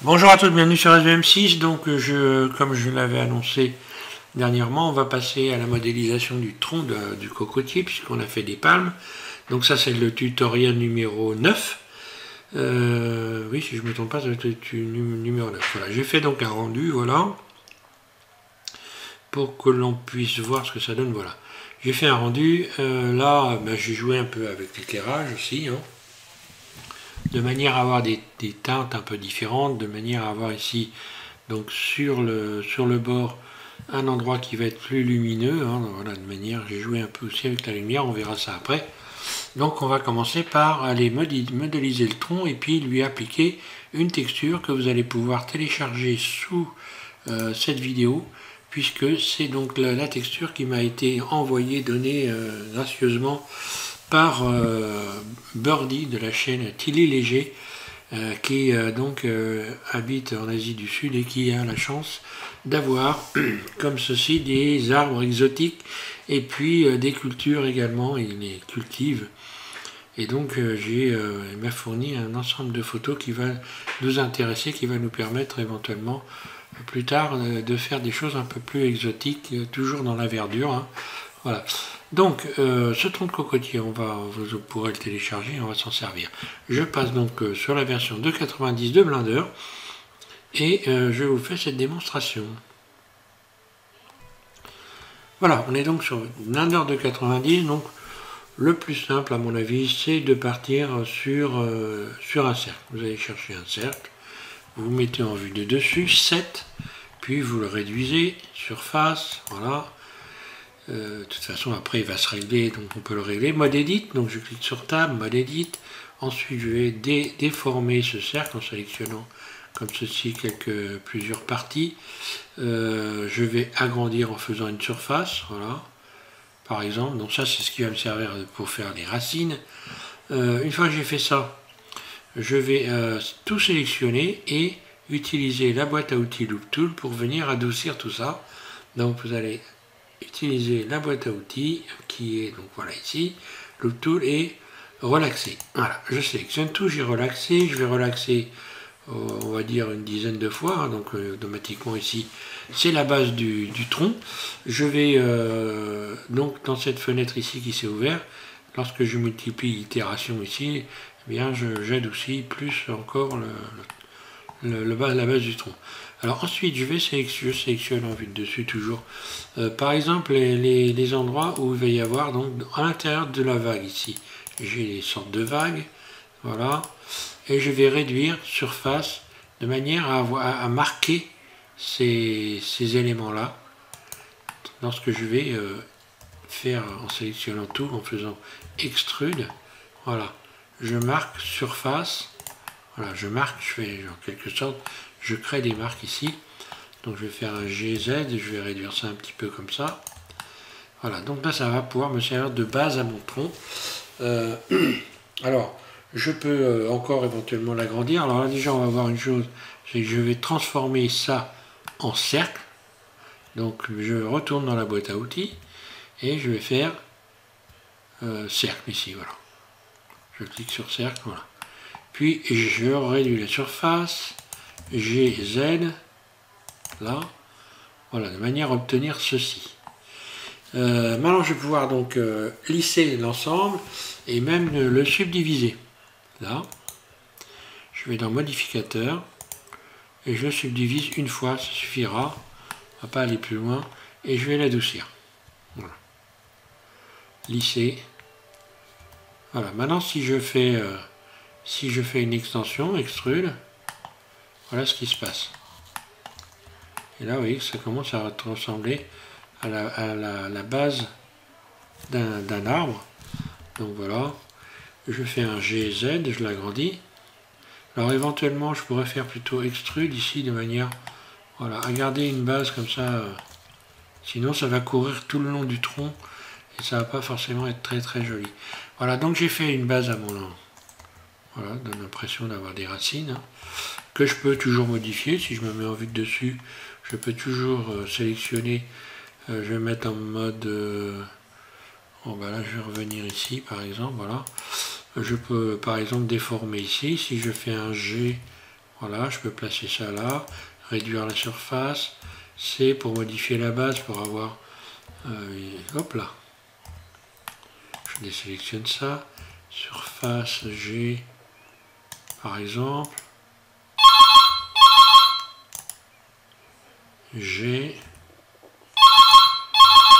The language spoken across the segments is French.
Bonjour à tous, bienvenue sur SVM6. Donc, comme je l'avais annoncé dernièrement, on va passer à la modélisation du tronc du cocotier, puisqu'on a fait des palmes. Donc ça, c'est le tutoriel numéro 9. Oui, si je ne me trompe pas, ça va être le numéro 9. Voilà, j'ai fait donc un rendu, voilà, pour que l'on puisse voir ce que ça donne. Voilà, j'ai fait un rendu. Là, j'ai joué un peu avec l'éclairage aussi, hein, de manière à avoir des teintes un peu différentes, de manière à avoir ici, donc sur le bord, un endroit qui va être plus lumineux, hein, voilà, de manière, j'ai joué un peu aussi avec la lumière, on verra ça après. Donc on va commencer par aller modéliser le tronc et puis lui appliquer une texture que vous allez pouvoir télécharger sous cette vidéo, puisque c'est donc la texture qui m'a été envoyée, donnée gracieusement par Birdie de la chaîne Tilly Léger, qui donc habite en Asie du Sud et qui a la chance d'avoir comme ceci des arbres exotiques et puis des cultures également, il les cultive. Et donc il m'a fourni un ensemble de photos qui va nous intéresser, qui va nous permettre éventuellement plus tard de faire des choses un peu plus exotiques, toujours dans la verdure, hein. Voilà. Donc, ce tronc de cocotier, vous pourrez le télécharger et on va s'en servir. Je passe donc sur la version 2.90 de Blender et je vous fais cette démonstration. Voilà, on est donc sur Blender 2.90. Donc, le plus simple, à mon avis, c'est de partir sur un cercle. Vous allez chercher un cercle, vous mettez en vue de dessus, 7, puis vous le réduisez, surface, voilà. De toute façon, après, il va se régler, donc on peut le régler. Mode Edit, donc je clique sur Tab, Mode Edit. Ensuite, je vais déformer ce cercle en sélectionnant comme ceci plusieurs parties. Je vais agrandir en faisant une surface, voilà, par exemple. Donc ça, c'est ce qui va me servir pour faire les racines. Une fois que j'ai fait ça, je vais tout sélectionner et utiliser la boîte à outils Loop Tool pour venir adoucir tout ça. Donc vous allez utiliser la boîte à outils qui est donc voilà ici, Loop Tool, et relaxer. Voilà, je sélectionne tout, j'ai relaxé, je vais relaxer on va dire une dizaine de fois, hein, donc automatiquement ici c'est la base du tronc. Je vais donc dans cette fenêtre ici qui s'est ouverte, lorsque je multiplie l'itération ici, eh bien j'adoucis plus encore la base du tronc. Alors ensuite, je sélectionne en vue de dessus toujours, par exemple, les endroits où il va y avoir, donc à l'intérieur de la vague ici, j'ai des sortes de vagues, voilà, et je vais réduire surface de manière à marquer ces éléments-là, lorsque je vais faire en sélectionnant tout, en faisant extrude, voilà, je marque surface, voilà, je marque, je fais en quelque sorte, je crée des marques ici. Donc je vais faire un GZ, je vais réduire ça un petit peu comme ça. Voilà, donc là ça va pouvoir me servir de base à mon tronc. Alors, je peux encore éventuellement l'agrandir. Alors là déjà on va voir une chose, c'est que je vais transformer ça en cercle. Donc je retourne dans la boîte à outils et je vais faire cercle ici, voilà. Je clique sur cercle, voilà. Puis je réduis la surface, GZ, là, voilà, de manière à obtenir ceci. Maintenant je vais pouvoir donc lisser l'ensemble et même le subdiviser. Là, je vais dans modificateur et je le subdivise une fois, ça suffira, on ne va pas aller plus loin, et je vais l'adoucir. Voilà. Lisser. Voilà, maintenant si je fais une extension, extrude, voilà ce qui se passe. Et là, vous voyez que ça commence à ressembler à la base d'un arbre. Donc voilà, je fais un GZ, je l'agrandis. Alors éventuellement, je pourrais faire plutôt extrude ici de manière, voilà, à garder une base comme ça. Sinon, ça va courir tout le long du tronc et ça va pas forcément être très très joli. Voilà, donc j'ai fait une base à mon nom. Voilà, donne l'impression d'avoir des racines, hein, que je peux toujours modifier. Si je me mets en vue de dessus, je peux toujours sélectionner, je vais mettre en mode, bon ben là je vais revenir ici par exemple, voilà. Je peux par exemple déformer ici, si je fais un G, Voilà, je peux placer ça là, réduire la surface, C pour modifier la base, pour avoir, hop là, je désélectionne ça, surface G, par exemple, G,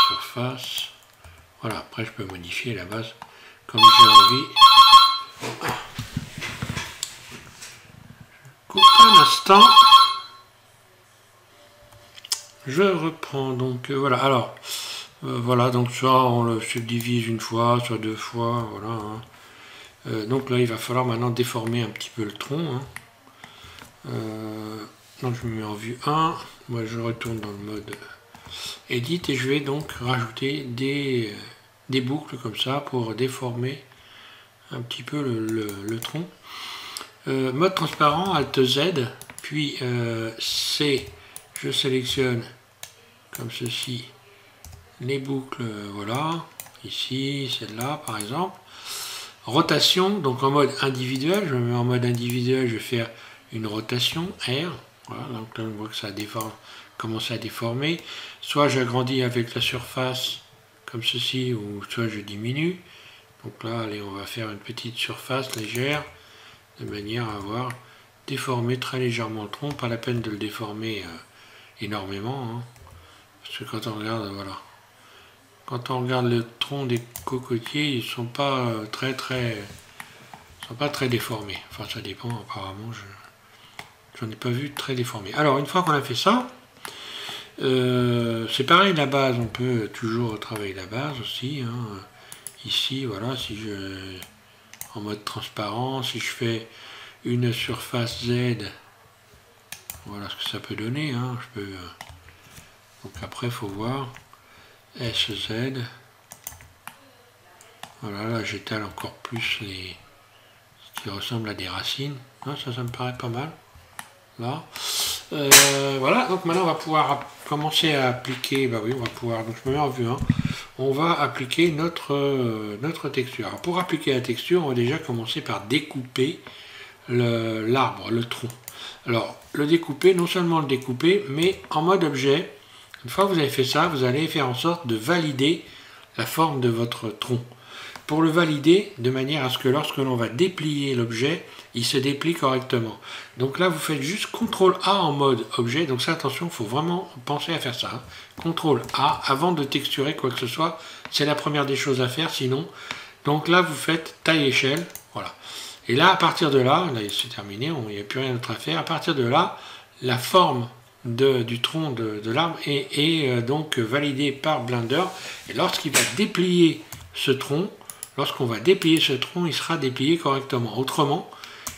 surface, voilà, après je peux modifier la base comme j'ai envie. Coupe un instant. Je reprends, donc voilà, alors, voilà, donc soit on le subdivise une fois, soit deux fois, voilà. Hein. Donc là, il va falloir maintenant déformer un petit peu le tronc. Hein. Donc je me mets en vue 1, moi je retourne dans le mode Edit et je vais donc rajouter des boucles comme ça pour déformer un petit peu le tronc. Mode transparent, Alt Z, puis C, je sélectionne comme ceci les boucles, voilà, ici, celle-là par exemple. Rotation, donc en mode individuel, je me mets en mode individuel, je vais faire une rotation R, voilà, donc là on voit que ça commence à déformer. Soit j'agrandis avec la surface comme ceci, ou soit je diminue. Donc là, allez, on va faire une petite surface légère, de manière à avoir déformé très légèrement le tronc, pas la peine de le déformer énormément, hein, parce que quand on regarde, voilà, quand on regarde le tronc des cocotiers, ils sont pas très déformés. Enfin, ça dépend. Apparemment, j'en ai pas vu très déformés. Alors, une fois qu'on a fait ça, c'est pareil la base. On peut toujours travailler la base aussi. Hein. Ici, voilà, si je en mode transparent, si je fais une surface Z, voilà ce que ça peut donner. Hein. Je peux, donc après, il faut voir. SZ. Voilà, là j'étale encore plus ce qui ressemble à des racines. Ah, ça me paraît pas mal. Là. Voilà, donc maintenant on va pouvoir commencer à appliquer. Bah oui, on va pouvoir. Donc je me mets en vue 1. On va appliquer notre texture. Alors, pour appliquer la texture, on va déjà commencer par découper l'arbre, le tronc. Alors, le découper, non seulement le découper, mais en mode objet. Une fois que vous avez fait ça, vous allez faire en sorte de valider la forme de votre tronc. Pour le valider, de manière à ce que lorsque l'on va déplier l'objet, il se déplie correctement. Donc là, vous faites juste CTRL A en mode objet. Donc ça, attention, il faut vraiment penser à faire ça. Hein. CTRL A avant de texturer quoi que ce soit. C'est la première des choses à faire, sinon. Donc là, vous faites taille échelle. Voilà. Et là, à partir de là c'est terminé, il n'y a plus rien d'autre à faire. À partir de là, la forme du tronc de l'arbre est donc validé par Blender, et lorsqu'il va déplier ce tronc, il sera déplié correctement. Autrement,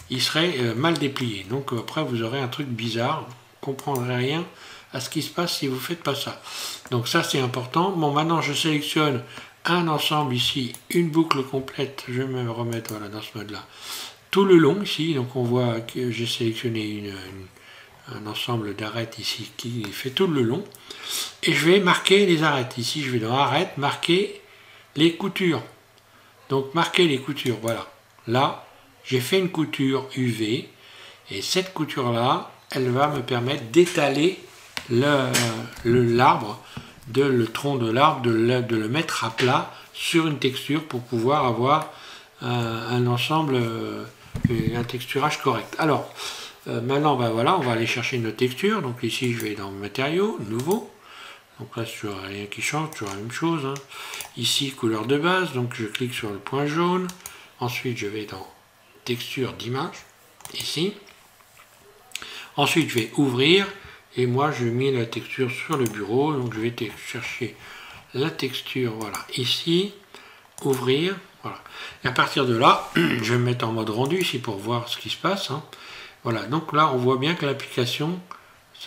il serait mal déplié. Donc après, vous aurez un truc bizarre, vous ne comprendrez rien à ce qui se passe si vous ne faites pas ça. Donc ça, c'est important. Bon, maintenant, je sélectionne un ensemble ici, une boucle complète. Je vais me remettre voilà, dans ce mode-là. Tout le long ici, donc on voit que j'ai sélectionné un ensemble d'arêtes ici qui fait tout le long, et je vais marquer les arêtes. Ici je vais dans arêtes, marquer les coutures, donc marquer les coutures, voilà, là j'ai fait une couture UV, et cette couture là elle va me permettre d'étaler l'arbre, le tronc de l'arbre, de le mettre à plat sur une texture pour pouvoir avoir un ensemble, un texturage correct. Alors maintenant, ben voilà, on va aller chercher notre texture. Donc ici, je vais dans matériaux, nouveau. Donc là, c'est toujours rien qui change, toujours la même chose. Hein. Ici, couleur de base. Donc je clique sur le point jaune. Ensuite, je vais dans texture d'image, ici. Ensuite, je vais ouvrir. Et moi, je mets la texture sur le bureau. Donc je vais chercher la texture, voilà, ici. Ouvrir, voilà. Et à partir de là, je vais me mettre en mode rendu ici pour voir ce qui se passe. Hein. Voilà, donc là on voit bien que l'application,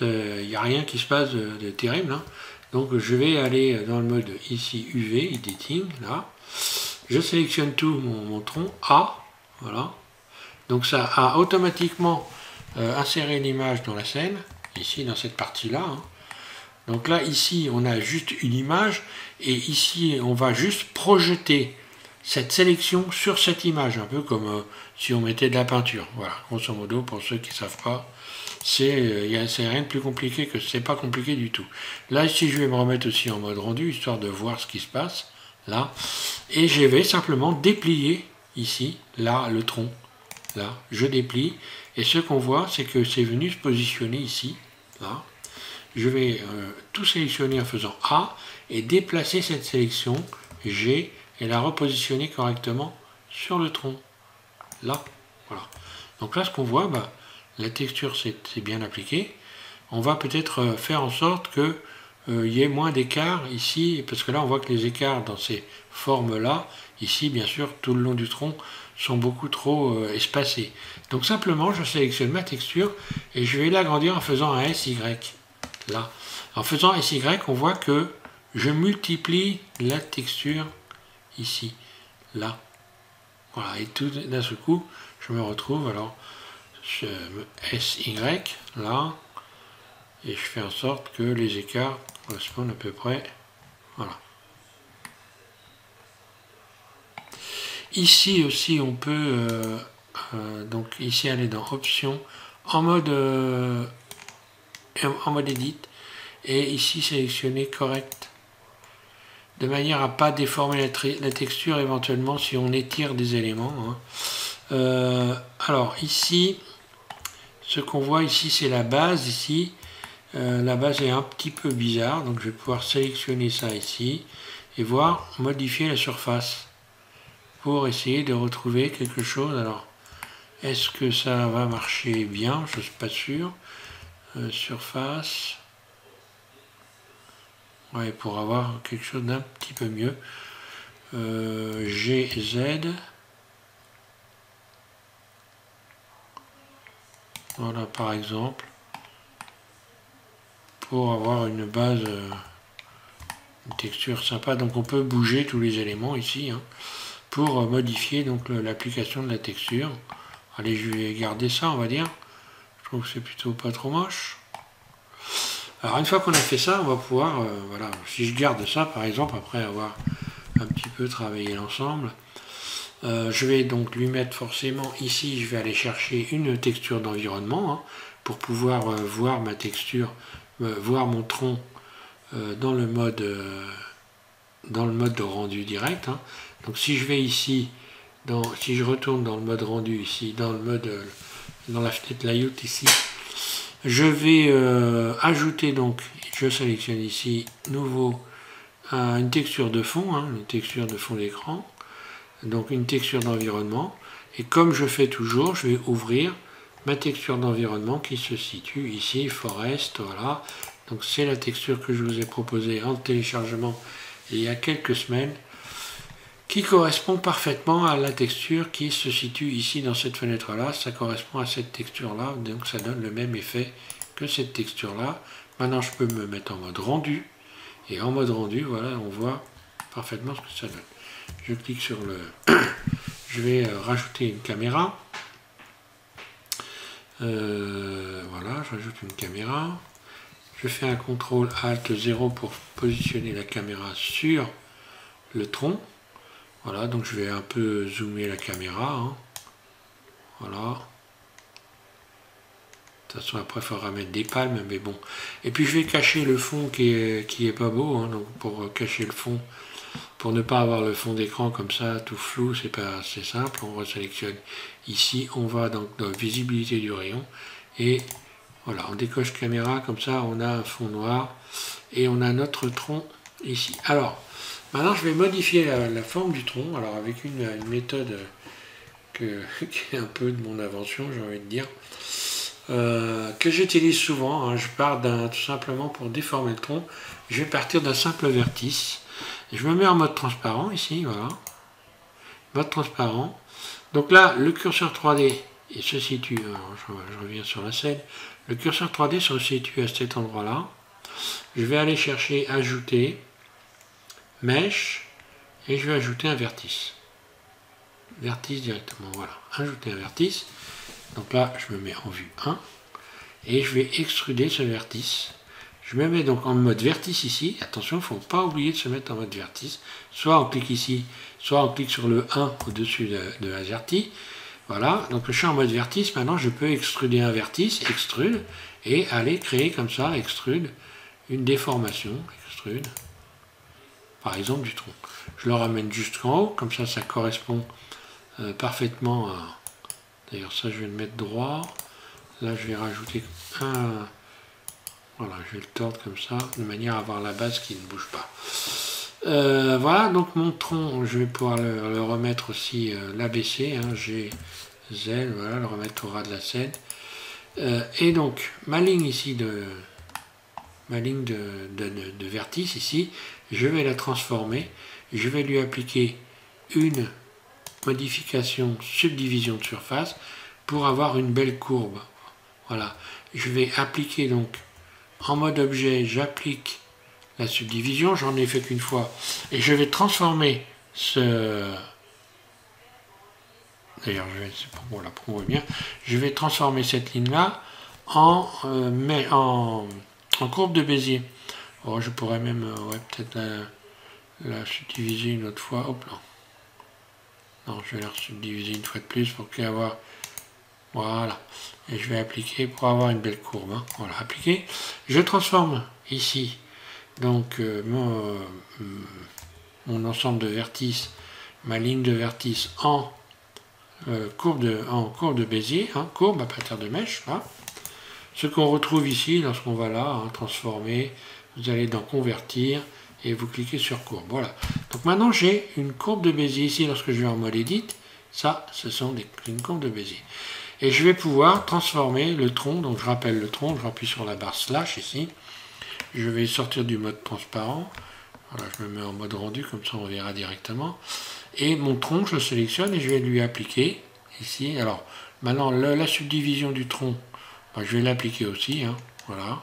il n'y a rien qui se passe de terrible. Hein. Donc je vais aller dans le mode ici UV, Editing, là. Je sélectionne tout mon tronc A, voilà. Donc ça a automatiquement inséré l'image dans la scène, ici dans cette partie-là. Hein. Donc là, ici, on a juste une image, et ici, on va juste projeter cette sélection sur cette image, un peu comme si on mettait de la peinture. Voilà, grosso modo, pour ceux qui ne savent pas, c'est rien de plus compliqué que c'est pas compliqué du tout. Là, ici, je vais me remettre aussi en mode rendu, histoire de voir ce qui se passe, là. Et je vais simplement déplier ici, là, le tronc. Là, je déplie. Et ce qu'on voit, c'est que c'est venu se positionner ici, là. Je vais tout sélectionner en faisant A et déplacer cette sélection G et la repositionner correctement sur le tronc. Là, voilà. Donc là, ce qu'on voit, bah, la texture c'est bien appliquée. On va peut-être faire en sorte que il y ait moins d'écart ici, parce que là, on voit que les écarts dans ces formes-là, ici, bien sûr, tout le long du tronc, sont beaucoup trop espacés. Donc simplement, je sélectionne ma texture et je vais l'agrandir en faisant un SY. Là. En faisant SY, on voit que je multiplie la texture ici, là. Voilà, et tout d'un seul coup, je me retrouve, alors, SY, là, et je fais en sorte que les écarts correspondent à peu près, voilà. Ici aussi, on peut, donc ici, aller dans Options, en mode Edit, et ici, sélectionner Correct, de manière à ne pas déformer la texture éventuellement si on étire des éléments. Hein. Alors ici, ce qu'on voit ici, c'est la base ici. La base est un petit peu bizarre, donc je vais pouvoir sélectionner ça ici et voir modifier la surface pour essayer de retrouver quelque chose. Alors, est-ce que ça va marcher bien? Je ne suis pas sûr. Surface. Ouais, pour avoir quelque chose d'un petit peu mieux. GZ. Voilà, par exemple. Pour avoir une base, une texture sympa. Donc on peut bouger tous les éléments ici, hein, pour modifier donc l'application de la texture. Allez, je vais garder ça, on va dire. Je trouve que c'est plutôt pas trop moche. Alors une fois qu'on a fait ça, on va pouvoir, voilà, si je garde ça par exemple, après avoir un petit peu travaillé l'ensemble, je vais donc lui mettre forcément ici, je vais aller chercher une texture d'environnement, hein, pour pouvoir voir ma texture, voir mon tronc dans le mode de rendu direct. Hein. Donc si je vais ici, si je retourne dans le mode rendu ici, dans la fenêtre layout ici, je vais ajouter, donc je sélectionne ici nouveau une texture de fond, hein, une texture de fond d'écran, donc une texture d'environnement, et comme je fais toujours, je vais ouvrir ma texture d'environnement qui se situe ici, Forest, voilà. Donc c'est la texture que je vous ai proposée en téléchargement il y a quelques semaines, qui correspond parfaitement à la texture qui se situe ici dans cette fenêtre-là. Ça correspond à cette texture-là, donc ça donne le même effet que cette texture-là. Maintenant, je peux me mettre en mode rendu, et en mode rendu, voilà, on voit parfaitement ce que ça donne. Je clique sur le... je vais rajouter une caméra. Voilà, je rajoute une caméra. Je fais un CTRL ALT 0 pour positionner la caméra sur le tronc. Voilà, donc je vais un peu zoomer la caméra. Hein. Voilà. De toute façon, après, il faudra mettre des palmes, mais bon. Et puis, je vais cacher le fond qui est pas beau. Hein, donc, pour cacher le fond, pour ne pas avoir le fond d'écran comme ça, tout flou, c'est pas assez simple. On resélectionne ici. On va donc dans visibilité du rayon. Et voilà, on décoche caméra. Comme ça, on a un fond noir. Et on a notre tronc ici. Alors, maintenant, je vais modifier la forme du tronc. Alors, avec une méthode qui est un peu de mon invention, j'ai envie de dire. Que j'utilise souvent, hein. Je pars tout simplement pour déformer le tronc, je vais partir d'un simple vertice, je me mets en mode transparent ici, voilà, mode transparent, donc là le curseur 3D il se situe, alors, je reviens sur la scène, le curseur 3D se situe à cet endroit là, je vais aller chercher ajouter, mèche, et je vais ajouter un vertice directement, voilà, ajouter un vertice. Donc là, je me mets en vue 1 et je vais extruder ce vertice. Je me mets donc en mode vertice ici. Attention, il ne faut pas oublier de se mettre en mode vertice. Soit on clique ici, soit on clique sur le 1 au-dessus de AZERTY. Voilà, donc je suis en mode vertice. Maintenant, je peux extruder un vertice, extrude, et aller créer comme ça, extrude, une déformation, extrude, par exemple du tronc. Je le ramène jusqu'en haut, comme ça, ça correspond parfaitement à... D'ailleurs, ça, je vais le mettre droit. Là, je vais rajouter un... Voilà, je vais le tordre comme ça, de manière à avoir la base qui ne bouge pas. Voilà, donc mon tronc, je vais pouvoir le remettre aussi, l'abaisser, hein, G, Z, voilà, le remettre au ras de la scène. Et donc, ma ligne ici de vertice ici, je vais la transformer, je vais lui appliquer une modification subdivision de surface pour avoir une belle courbe. Voilà, je vais appliquer donc en mode objet, j'applique la subdivision, j'en ai fait qu'une fois, et je vais transformer ce... D'ailleurs, c'est pour moi, là, pour qu'on voit bien, je vais transformer cette ligne-là en courbe de Bézier. Oh, je pourrais même, ouais, peut-être la subdiviser une autre fois. Hop là. Non, je vais la subdiviser une fois de plus pour qu'il y ait avoir... Voilà. Et je vais appliquer pour avoir une belle courbe. Hein. Voilà, appliquer. Je transforme ici donc mon ensemble de vertices, ma ligne de vertice en courbe de Bézier, hein, courbe à partir de mèche. Hein. Ce qu'on retrouve ici, lorsqu'on va là, hein, transformer, vous allez dans convertir et vous cliquez sur courbe. Voilà. Donc maintenant j'ai une courbe de Bézier ici lorsque je vais en mode edit. Ça, ce sont une courbe de Bézier. Et je vais pouvoir transformer le tronc. Donc je rappelle le tronc, je rappuie sur la barre slash ici. Je vais sortir du mode transparent. Voilà, je me mets en mode rendu, comme ça on verra directement. Et mon tronc, je le sélectionne et je vais lui appliquer ici. Alors maintenant la subdivision du tronc, ben, je vais l'appliquer aussi. Hein, voilà.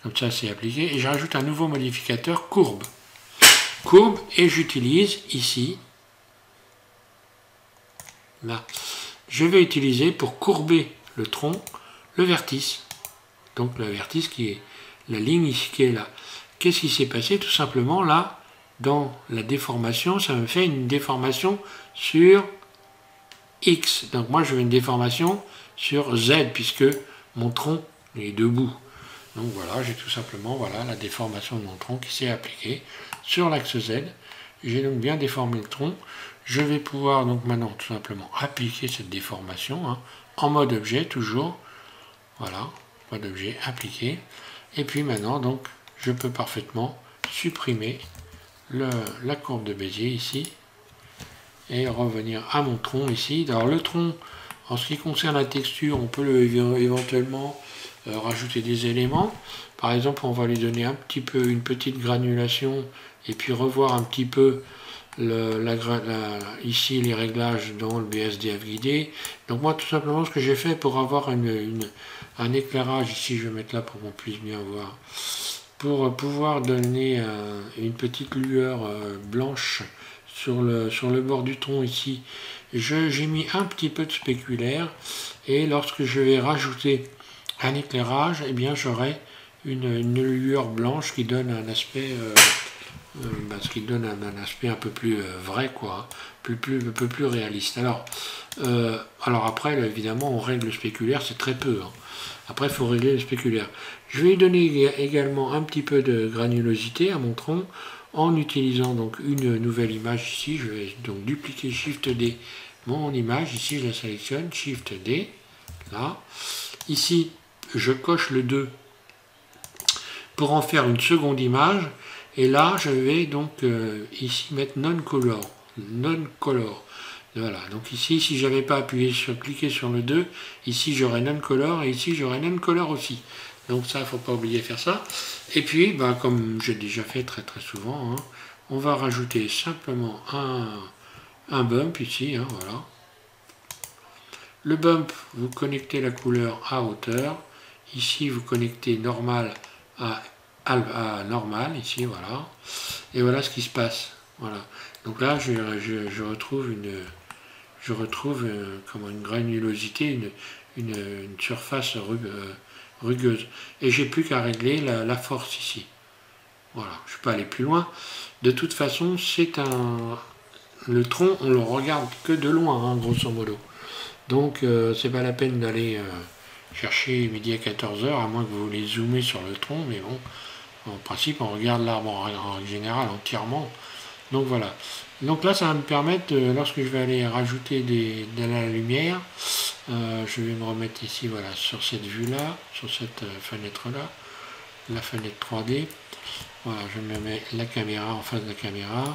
Comme ça c'est appliqué. Et je rajoute un nouveau modificateur, courbe. Courbe, et j'utilise ici, là, je vais utiliser pour courber le tronc, le vertice. Donc le vertice qui est la ligne ici qui est là. Qu'est-ce qui s'est passé? Tout simplement là, dans la déformation, ça me fait une déformation sur X. Donc moi je veux une déformation sur Z puisque mon tronc est debout. Donc voilà, j'ai tout simplement voilà, la déformation de mon tronc qui s'est appliquée sur l'axe Z. J'ai donc bien déformé le tronc. Je vais pouvoir donc maintenant tout simplement appliquer cette déformation hein, en mode objet toujours. Voilà, mode objet appliqué. Et puis maintenant donc je peux parfaitement supprimer la courbe de Bézier ici et revenir à mon tronc ici. Alors le tronc, en ce qui concerne la texture, on peut éventuellement rajouter des éléments. Par exemple, on va lui donner un petit peu une petite granulation et puis revoir un petit peu ici les réglages dans le BSDF guidé. Donc moi tout simplement ce que j'ai fait pour avoir un éclairage, ici je vais mettre là pour qu'on puisse bien voir, pour pouvoir donner une petite lueur blanche sur le bord du tronc ici, j'ai mis un petit peu de spéculaire et lorsque je vais rajouter un éclairage, eh bien j'aurai une lueur blanche qui donne un aspect un aspect un peu plus vrai, quoi, un peu plus réaliste. Alors après, là, évidemment, on règle le spéculaire, c'est très peu. Hein. Après, il faut régler le spéculaire. Je vais lui donner également un petit peu de granulosité à mon tronc en utilisant donc une nouvelle image ici. Je vais donc dupliquer Shift D mon image. Ici, je la sélectionne, Shift D, là. Ici, je coche le 2 pour en faire une seconde image. Et là, je vais donc ici mettre non-color. Non-color. Voilà. Donc ici, si je n'avais pas cliqué sur le 2, ici j'aurais non-color et ici j'aurais non-color aussi. Donc ça, il ne faut pas oublier de faire ça. Et puis, bah, comme j'ai déjà fait très très souvent, hein, on va rajouter simplement un bump ici. Hein, voilà. Le bump, vous connectez la couleur à hauteur. Ici, vous connectez normal à normal ici, voilà, et voilà ce qui se passe, voilà. Donc là je retrouve une granulosité, une surface rugueuse. Et j'ai plus qu'à régler la force ici. Voilà, je ne vais pas aller plus loin. De toute façon, c'est un... Le tronc, on le regarde que de loin, hein, grosso modo. Donc, c'est pas la peine d'aller chercher midi à 14h, à moins que vous voulez zoomer sur le tronc, mais bon, en principe, on regarde l'arbre en général entièrement. Donc voilà. Donc là, ça va me permettre, lorsque je vais aller rajouter de la lumière, je vais me remettre ici, voilà, sur cette vue-là, sur cette fenêtre-là, la fenêtre 3D. Voilà, je me mets la caméra en face de la caméra.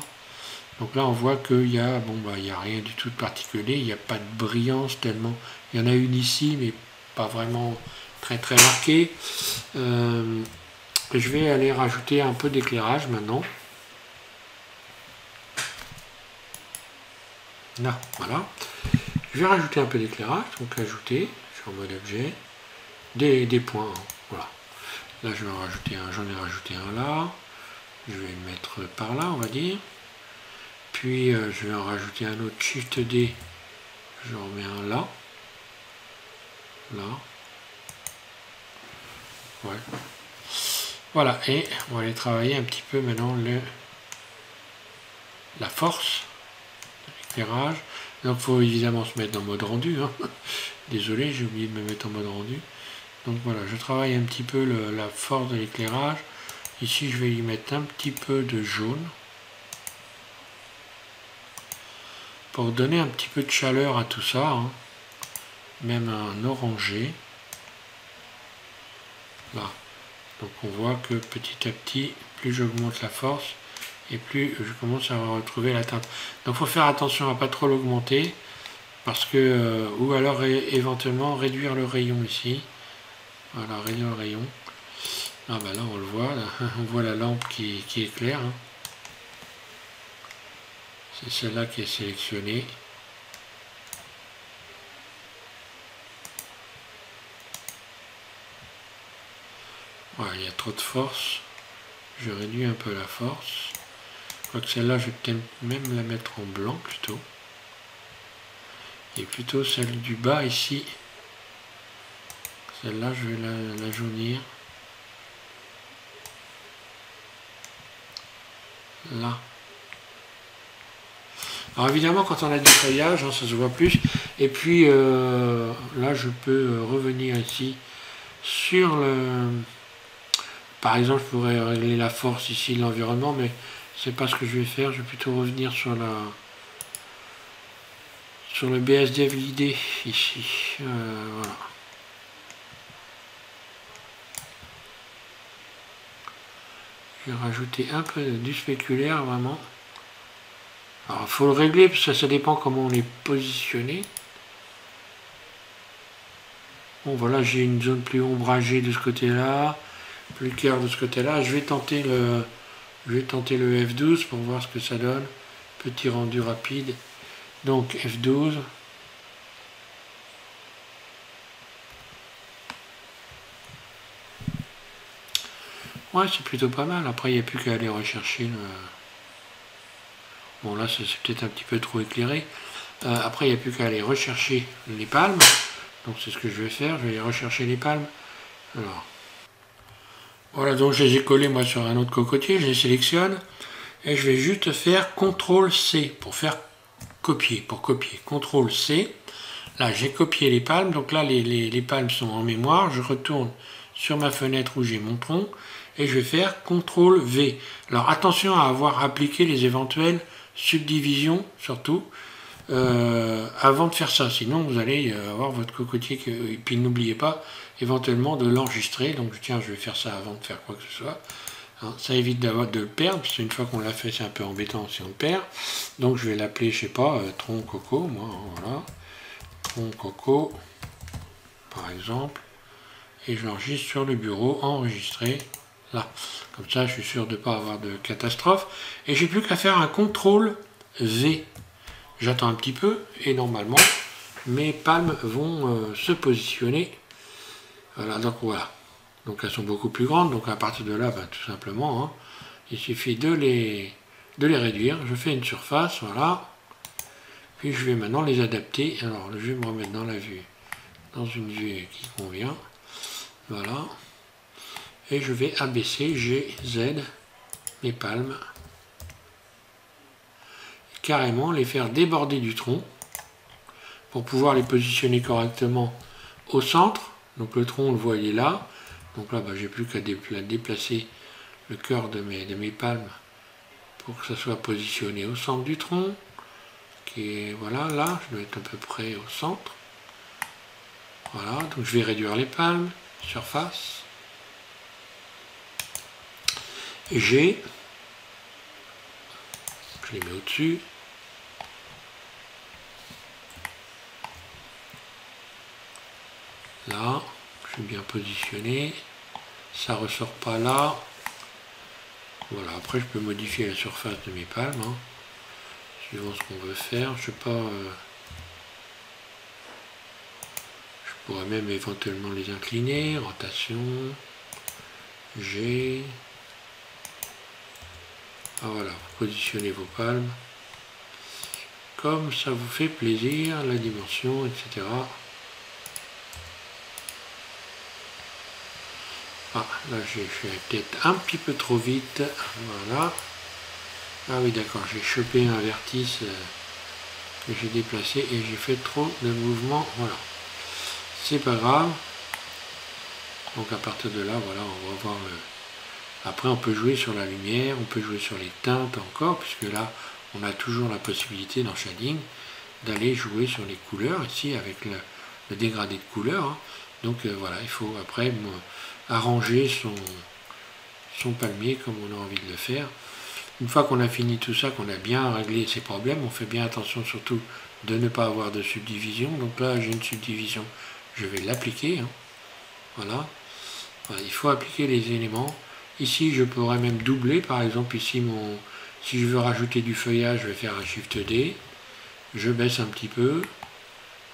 Donc là, on voit qu'il y a, bon, bah, il n'y a rien du tout de particulier, il n'y a pas de brillance tellement. Il y en a une ici, mais pas vraiment très très marquée. Je vais aller rajouter un peu d'éclairage maintenant. Là, voilà. Je vais rajouter un peu d'éclairage, donc ajouter, je suis en mode objet, des points, hein, voilà. Là, je vais en rajouter un, j'en ai rajouté un là. Je vais le mettre par là, on va dire. Puis, je vais en rajouter un autre, Shift D, je remets un là. Là. Ouais. Voilà, et on va aller travailler un petit peu maintenant la force de l'éclairage. Donc il faut évidemment se mettre en mode rendu. Hein. Désolé, j'ai oublié de me mettre en mode rendu. Donc voilà, je travaille un petit peu la force de l'éclairage. Ici, je vais y mettre un petit peu de jaune. Pour donner un petit peu de chaleur à tout ça. Hein. Même un orangé. Là. Donc on voit que petit à petit, plus j'augmente la force, et plus je commence à retrouver la teinte. Donc il faut faire attention à ne pas trop l'augmenter, parce que, ou alors éventuellement réduire le rayon ici. Voilà, réduire le rayon. Ah bah là on le voit, là. On voit la lampe qui éclaire. Hein. C'est celle-là qui est sélectionnée. Voilà, il y a trop de force. Je réduis un peu la force. Quoique celle-là, je vais peut-être même la mettre en blanc plutôt. Et plutôt celle du bas ici. Celle-là, je vais la jaunir. Là. Alors évidemment, quand on a du feuillage, hein, ça se voit plus. Et puis là, je peux revenir ici sur le... Par exemple, je pourrais régler la force ici de l'environnement, mais c'est pas ce que je vais faire. Je vais plutôt revenir sur le BSDF guidé ici. Voilà. Je vais rajouter un peu du spéculaire vraiment. Alors il faut le régler parce que ça dépend comment on est positionné. Bon voilà, j'ai une zone plus ombragée de ce côté-là, plus clair de ce côté-là. Je vais tenter le F12 pour voir ce que ça donne. Petit rendu rapide. Donc F12. Ouais, c'est plutôt pas mal. Après, il n'y a plus qu'à aller rechercher le... Bon, là, c'est peut-être un petit peu trop éclairé. Après, il n'y a plus qu'à aller rechercher les palmes. Donc, c'est ce que je vais faire. Je vais aller rechercher les palmes. Alors, voilà, donc je les ai collés, moi, sur un autre cocotier. Je les sélectionne. Et je vais juste faire CTRL-C pour faire copier. Pour copier. CTRL-C. Là, j'ai copié les palmes. Donc là, les palmes sont en mémoire. Je retourne sur ma fenêtre où j'ai mon tronc. Et je vais faire CTRL-V. Alors, attention à avoir appliqué les éventuelles subdivisions, surtout, avant de faire ça. Sinon, vous allez avoir votre cocotier. Et puis, n'oubliez pas, éventuellement, de l'enregistrer. Donc, tiens, je vais faire ça avant de faire quoi que ce soit. Hein, ça évite de le perdre, parce qu'une fois qu'on l'a fait, c'est un peu embêtant si on le perd. Donc, je vais l'appeler, je sais pas, tronc coco, moi, voilà. Tronc coco, par exemple. Et je l'enregistre sur le bureau, enregistré. Là, comme ça je suis sûr de ne pas avoir de catastrophe. Et j'ai plus qu'à faire un CTRL V. J'attends un petit peu et normalement mes palmes vont se positionner. Voilà, donc voilà. Donc elles sont beaucoup plus grandes. Donc à partir de là, ben, tout simplement, hein, il suffit de les réduire. Je fais une surface, voilà. Puis je vais maintenant les adapter. Alors je vais me remettre dans la vue, dans une vue qui convient. Voilà. Et je vais abaisser G, Z, mes palmes. Carrément les faire déborder du tronc pour pouvoir les positionner correctement au centre. Donc le tronc, on le voit, il est là. Donc là, j'ai plus qu'à déplacer le cœur de mes palmes pour que ça soit positionné au centre du tronc. Qui est, voilà, là, je dois être à peu près au centre. Voilà, donc je vais réduire les palmes, surface. G, je les mets au-dessus. Là, je suis bien positionné. Ça ressort pas là. Voilà, après je peux modifier la surface de mes palmes, hein, suivant ce qu'on veut faire. Je sais pas. Je pourrais même éventuellement les incliner. Rotation. G. Ah voilà, vous positionnez vos palmes comme ça vous fait plaisir, la dimension, etc. Ah, là j'ai fait peut-être un petit peu trop vite. Voilà. Ah oui, d'accord, j'ai chopé un vertice que j'ai déplacé et j'ai fait trop de mouvements. Voilà. C'est pas grave. Donc à partir de là, voilà, on va voir le... Après, on peut jouer sur la lumière, on peut jouer sur les teintes encore, puisque là, on a toujours la possibilité dans Shading d'aller jouer sur les couleurs, ici, avec le dégradé de couleurs. Hein. Donc voilà, il faut après arranger son palmier comme on a envie de le faire. Une fois qu'on a fini tout ça, qu'on a bien réglé ces problèmes, on fait bien attention surtout de ne pas avoir de subdivision. Donc là, j'ai une subdivision, je vais l'appliquer. Hein. Voilà. Voilà, il faut appliquer les éléments. Ici, je pourrais même doubler, par exemple, ici, si je veux rajouter du feuillage, je vais faire un Shift D. Je baisse un petit peu,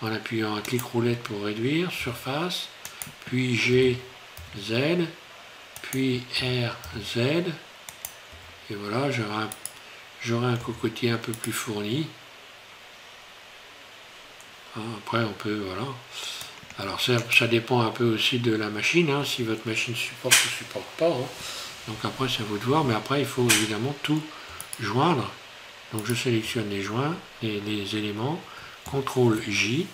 en appuyant un clic roulette pour réduire, surface, puis G, Z, puis R, Z. Et voilà, j'aurai un cocotier un peu plus fourni. Après, on peut, voilà. Alors ça dépend un peu aussi de la machine, hein, si votre machine supporte ou ne supporte pas. Hein. Donc après c'est à vous de voir, mais après il faut évidemment tout joindre. Donc je sélectionne les joints, les éléments, CTRL J.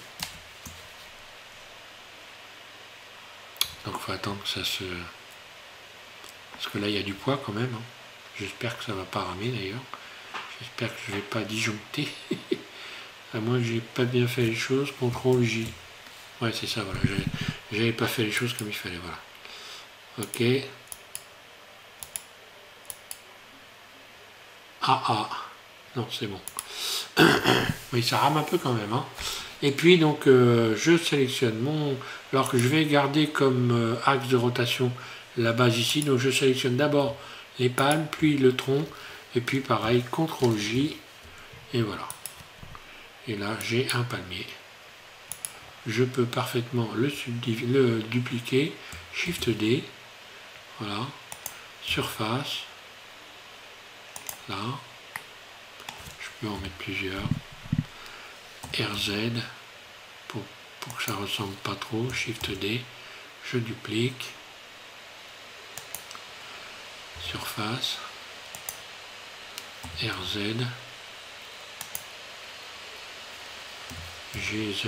Donc il faut attendre que ça se... Parce que là il y a du poids quand même. Hein. J'espère que ça ne va pas ramer d'ailleurs. J'espère que je ne vais pas disjoncter. À moins que j'ai pas bien fait les choses, CTRL J. Ouais, c'est ça, voilà. J'avais pas fait les choses comme il fallait, voilà. Ok. Ah. Non, c'est bon. Oui, ça rame un peu quand même. Hein. Et puis, donc, je sélectionne alors que je vais garder comme axe de rotation la base ici. Donc, je sélectionne d'abord les palmes, puis le tronc. Et puis, pareil, CTRL J. Et voilà. Et là, j'ai un palmier. Je peux parfaitement le dupliquer, Shift D, voilà, surface, là, je peux en mettre plusieurs, RZ, pour que ça ressemble pas trop, Shift D, je duplique, surface, RZ, GZ,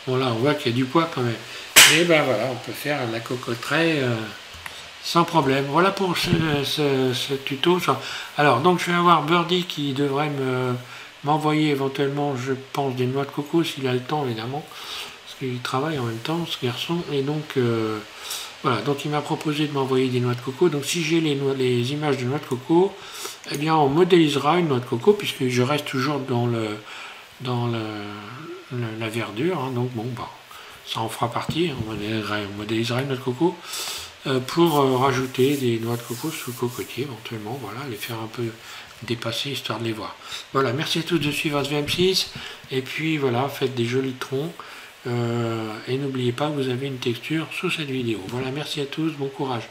bon là on voit qu'il y a du poids quand même. Et ben voilà, on peut faire la cocoterie sans problème. Voilà pour ce tuto. Alors donc je vais avoir Birdie qui devrait m'envoyer éventuellement, je pense, des noix de coco s'il a le temps évidemment. Parce qu'il travaille en même temps ce garçon. Et donc voilà, donc il m'a proposé de m'envoyer des noix de coco. Donc si j'ai les images de noix de coco, eh bien on modélisera une noix de coco puisque je reste toujours dans la verdure, hein, donc bon, ça en fera partie, on modélisera une noix de coco pour rajouter des noix de coco sous le cocotier éventuellement, voilà, les faire un peu dépasser histoire de les voir. Voilà, merci à tous de suivre SVM6, et puis voilà, faites des jolis troncs, et n'oubliez pas que vous avez une texture sous cette vidéo. Voilà, merci à tous, bon courage.